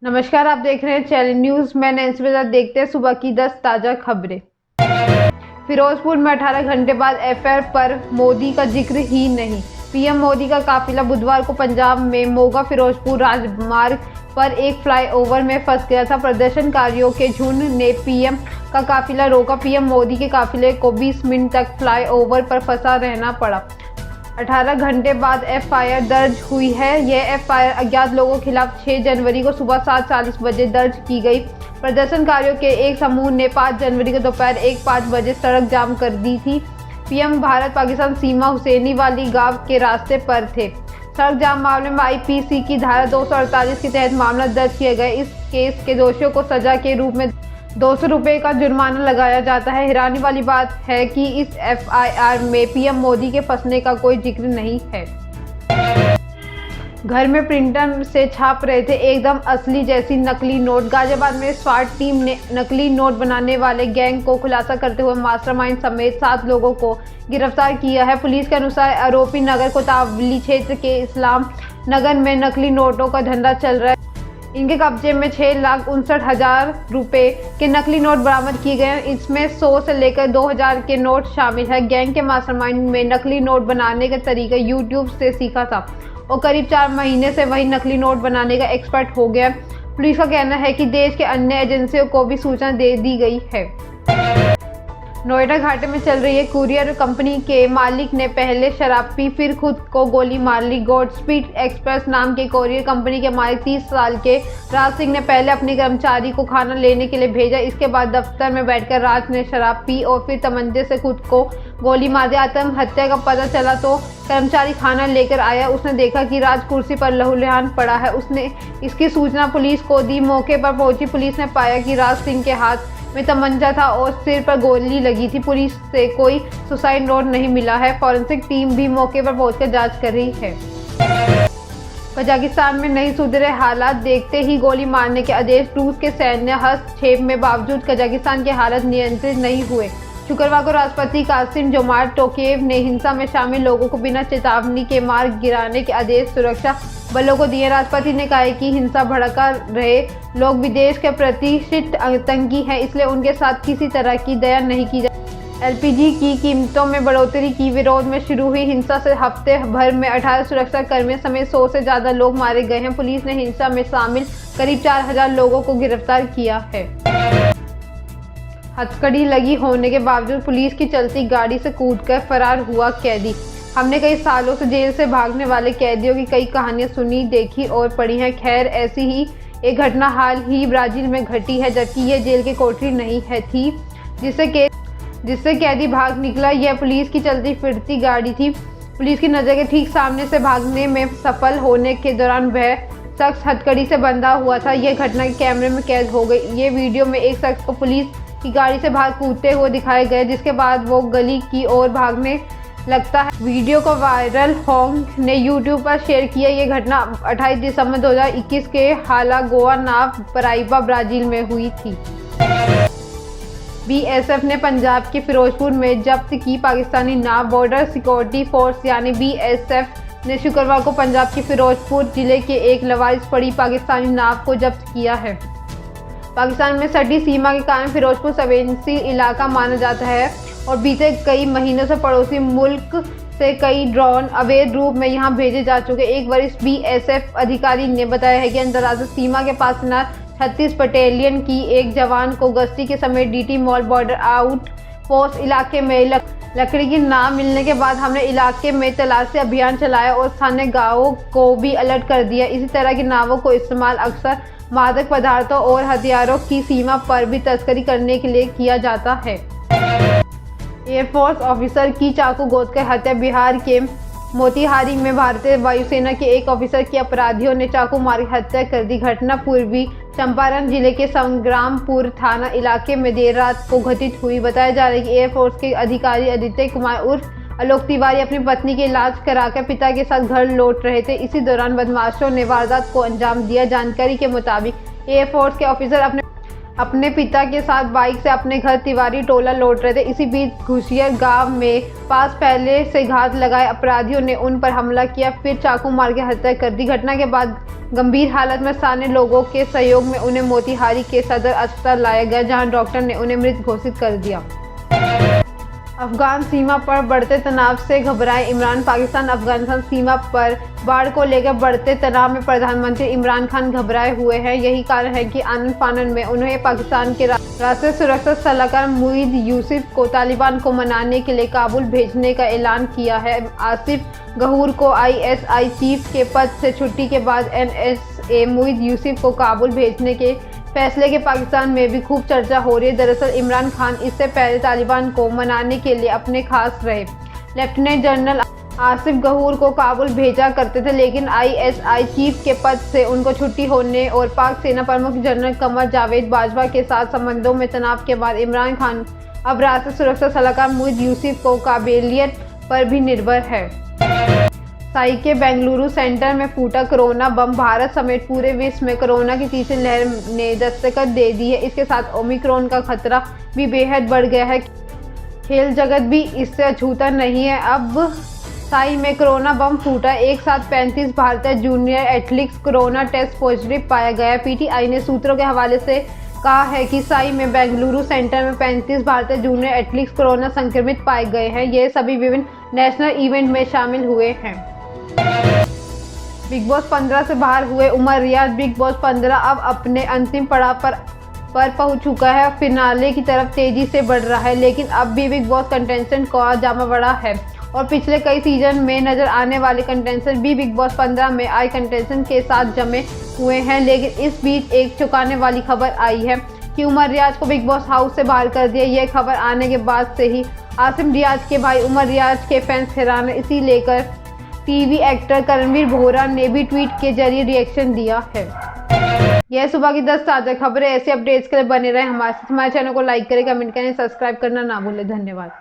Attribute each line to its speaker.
Speaker 1: नमस्कार, आप देख रहे हैं चैनल न्यूज। मैं नैन्सी प्रसाद। देखते हैं सुबह की 10 ताजा खबरें। फिरोजपुर में 18 घंटे बाद एफआईआर पर मोदी का जिक्र ही नहीं। पीएम मोदी का काफिला बुधवार को पंजाब में मोगा फिरोजपुर राजमार्ग पर एक फ्लाईओवर में फंस गया था। प्रदर्शनकारियों के झुंड ने पीएम का काफिला रोका। पीएम मोदी के काफिले को 20 मिनट तक फ्लाईओवर पर फंसा रहना पड़ा। 18 घंटे बाद एफआईआर दर्ज हुई है। यह एफआईआर अज्ञात लोगों के खिलाफ 6 जनवरी को सुबह 7:40 बजे दर्ज की गई। प्रदर्शनकारियों के एक समूह ने 5 जनवरी को दोपहर 1:05 बजे सड़क जाम कर दी थी। पीएम भारत पाकिस्तान सीमा हुसैनी वाली गांव के रास्ते पर थे। सड़क जाम मामले में आईपीसी की धारा 248 के तहत मामला दर्ज किया गया। इस केस के दोषियों को सजा के रूप में 200 रुपये का जुर्माना लगाया जाता है। हैरानी वाली बात है कि इस एफआईआर में पीएम मोदी के फंसने का कोई जिक्र नहीं है। घर में प्रिंटर से छाप रहे थे एकदम असली जैसी नकली नोट। गाजियाबाद में स्वाट टीम ने नकली नोट बनाने वाले गैंग को खुलासा करते हुए मास्टरमाइंड समेत 7 लोगों को गिरफ्तार किया है। पुलिस के अनुसार आरोपी नगर कोतवाली क्षेत्र के इस्लाम नगर में नकली नोटों का धंधा चल रहा है। इनके कब्जे में 6,59,000 रुपए के नकली नोट बरामद किए गए हैं। इसमें 100 से लेकर 2,000 के नोट शामिल है। गैंग के मास्टरमाइंड में नकली नोट बनाने का तरीका यूट्यूब से सीखा था और करीब 4 महीने से वही नकली नोट बनाने का एक्सपर्ट हो गया। पुलिस का कहना है कि देश के अन्य एजेंसियों को भी सूचना दे दी गई है। नोएडा घाटे में चल रही है कुरियर कंपनी के मालिक ने पहले शराब पी फिर खुद को गोली मार ली। गोडस्पीड एक्सप्रेस नाम के कुरियर कंपनी के मालिक 30 साल के राज सिंह ने पहले अपने कर्मचारी को खाना लेने के लिए भेजा। इसके बाद दफ्तर में बैठकर राज ने शराब पी और फिर तमंचे से खुद को गोली मार दी। आत्महत्या का पता चला तो कर्मचारी खाना लेकर आया। उसने देखा कि राज कुर्सी पर लहूलुहान पड़ा है। उसने इसकी सूचना पुलिस को दी। मौके पर पहुंची पुलिस ने पाया कि राज सिंह के हाथ में तमंचा था और सिर पर गोली लगी थी। पुलिस से कोई सुसाइड नोट नहीं मिला है। फॉरेंसिक टीम भी मौके पर पहुंचकर जांच कर रही है। कजाकिस्तान में नहीं सुधरे हालात, देखते ही गोली मारने के आदेश। रूस के सैन्य हस्तक्षेप में बावजूद कजाकिस्तान के हालात नियंत्रित नहीं हुए। शुक्रवार को राष्ट्रपति कासिम जोमार्ट टोकायेव ने हिंसा में शामिल लोगों को बिना चेतावनी के मार गिराने के आदेश सुरक्षा बलों को दिए। राष्ट्रपति ने कहा कि हिंसा भड़का रहे लोग विदेश के प्रतिष्ठित आतंकी हैं, इसलिए उनके साथ किसी तरह की दया नहीं की जाए। एलपीजी की कीमतों में बढ़ोतरी की विरोध में शुरू हुई हिंसा से हफ्ते भर में 18 सुरक्षा कर्मियों समेत 100 से ज्यादा लोग मारे गए हैं। पुलिस ने हिंसा में शामिल करीब 4,000 लोगों को गिरफ्तार किया है। हथकड़ी लगी होने के बावजूद पुलिस की चलती गाड़ी से कूदकर फरार हुआ कैदी। हमने कई सालों से जेल से भागने वाले कैदियों की कई कहानियां सुनी, देखी और पढ़ी हैं। खैर, ऐसी ही एक घटना हाल ही ब्राजील में घटी है, जबकि यह जेल की कोठरी नहीं है थी जिससे कैदी भाग निकला। यह पुलिस की चलती फिरती गाड़ी थी। पुलिस की नज़र के ठीक सामने से भागने में सफल होने के दौरान वह शख्स हथकड़ी से बंधा हुआ था। यह घटना कैमरे में कैद हो गई। ये वीडियो में एक शख्स को पुलिस की गाड़ी से बाहर कूदते हुए दिखाया गया, जिसके बाद वो गली की ओर भागने लगता है। वीडियो को वायरल होंग ने यूट्यूब पर शेयर किया। ये घटना 28 दिसंबर 2021 के हालागोआ नाव पराइबा ब्राजील में हुई थी। बीएसएफ ने पंजाब के फिरोजपुर में जब्त की पाकिस्तानी नाव। बॉर्डर सिक्योरिटी फोर्स यानी बीएसएफ ने शुक्रवार को पंजाब के फिरोजपुर जिले के एक लवारिस पड़ी पाकिस्तानी नाव को जब्त किया है। पाकिस्तान में सटी सीमा के कारण फिरोजपुर संवेदनशील इलाका माना जाता है और बीते कई महीनों से पड़ोसी मुल्क से कई ड्रोन अवैध रूप में यहां भेजे जा चुके। एक वरिष्ठ बीएसएफ अधिकारी ने बताया है कि अंतर्राज्यीय सीमा के पास तैनात 36 बटालियन की एक जवान को गश्ती के समय डीटी मॉल बॉर्डर आउट पोस्ट इलाके में लकड़ी की नाव मिलने के बाद हमने इलाके में तलाशी अभियान चलाया और स्थानीय गांवों को भी अलर्ट कर दिया। इसी तरह की नावों को इस्तेमाल अक्सर मादक पदार्थों और हथियारों की सीमा पर भी तस्करी करने के लिए किया जाता है। एयरफोर्स ऑफिसर की चाकू गोदकर हत्या। बिहार के मोतिहारी में भारतीय वायुसेना के एक ऑफिसर की अपराधियों ने चाकू मार हत्या कर दी। घटना पूर्वी चंपारण जिले के संग्रामपुर थाना इलाके में देर रात को घटित हुई। बताया जा रहा है कि एयरफोर्स के अधिकारी आदित्य कुमार उर्फ आलोक तिवारी अपनी पत्नी के इलाज कराकर पिता के साथ घर लौट रहे थे। इसी दौरान बदमाशों ने वारदात को अंजाम दिया। जानकारी के मुताबिक एयरफोर्स के ऑफिसर अपने पिता के साथ बाइक से अपने घर तिवारी टोला लौट रहे थे। इसी बीच घुसियर गांव में पास पहले से घात लगाए अपराधियों ने उन पर हमला किया, फिर चाकू मार के हत्या कर दी। घटना के बाद गंभीर हालत में स्थानीय लोगों के सहयोग में उन्हें मोतिहारी के सदर अस्पताल लाया गया, जहां डॉक्टर ने उन्हें मृत घोषित कर दिया। अफगान सीमा पर बढ़ते तनाव से घबराए इमरान। पाकिस्तान अफगानिस्तान सीमा पर बाढ़ को लेकर बढ़ते तनाव में प्रधानमंत्री इमरान खान घबराए हुए हैं। यही कारण है कि आनन फानन में उन्होंने पाकिस्तान के राष्ट्रीय सुरक्षा सलाहकार मुईद यूसुफ को तालिबान को मनाने के लिए काबुल भेजने का ऐलान किया है। आसिफ गहूर को ISI चीफ के पद से छुट्टी के बाद NSA मुईद यूसुफ को काबुल भेजने के फैसले के पाकिस्तान में भी खूब चर्चा हो रही है। दरअसल इमरान खान इससे पहले तालिबान को मनाने के लिए अपने खास रहे लेफ्टिनेंट जनरल आसिफ गहूर को काबुल भेजा करते थे, लेकिन ISI चीफ के पद से उनको छुट्टी होने और पाक सेना प्रमुख जनरल कमर जावेद बाजवा के साथ संबंधों में तनाव के बाद इमरान खान अब राष्ट्रीय सुरक्षा सलाहकार मुईद यूसुफ को काबिलियत पर भी निर्भर है। साई के बेंगलुरु सेंटर में फूटा कोरोना बम। भारत समेत पूरे विश्व में कोरोना की तीसरी लहर ने दस्तक दे दी है। इसके साथ ओमिक्रॉन का खतरा भी बेहद बढ़ गया है। खेल जगत भी इससे अछूता नहीं है। अब साई में कोरोना बम फूटा। एक साथ 35 भारतीय junior athletes corona test positive पाया गया। PTI ने सूत्रों के हवाले से कहा है कि साई में बेंगलुरु सेंटर में 35 भारतीय जूनियर एथलीट्स कोरोना संक्रमित पाए गए हैं। ये सभी विभिन्न नेशनल इवेंट में शामिल हुए हैं। बिग बॉस 15 से बाहर हुए उमर रियाज। बिग बॉस 15 अब अपने अंतिम पड़ाव पर पहुंच चुका है। फिनाले की तरफ तेजी से बढ़ रहा है, लेकिन अब भी बिग बॉस कंटेस्टेंट का जामा बड़ा है और पिछले कई सीजन में नजर आने वाले कंटेस्टेंट भी बिग बॉस 15 में आए कंटेस्टेंट के साथ जमे हुए हैं। लेकिन इस बीच एक चौंकाने वाली खबर आई है कि उमर रियाज को बिग बॉस हाउस से बाहर कर दिया। यह खबर आने के बाद से ही आसिम रियाज के भाई उमर रियाज के फैंस हैरान है। इसी लेकर टीवी एक्टर करणवीर बोहरा ने भी ट्वीट के जरिए रिएक्शन दिया है। यह सुबह की 10 ताज़ा खबरें। ऐसे अपडेट्स के लिए बने रहे हमारे चैनल को लाइक करें, कमेंट करें, सब्सक्राइब करना ना भूलें। धन्यवाद।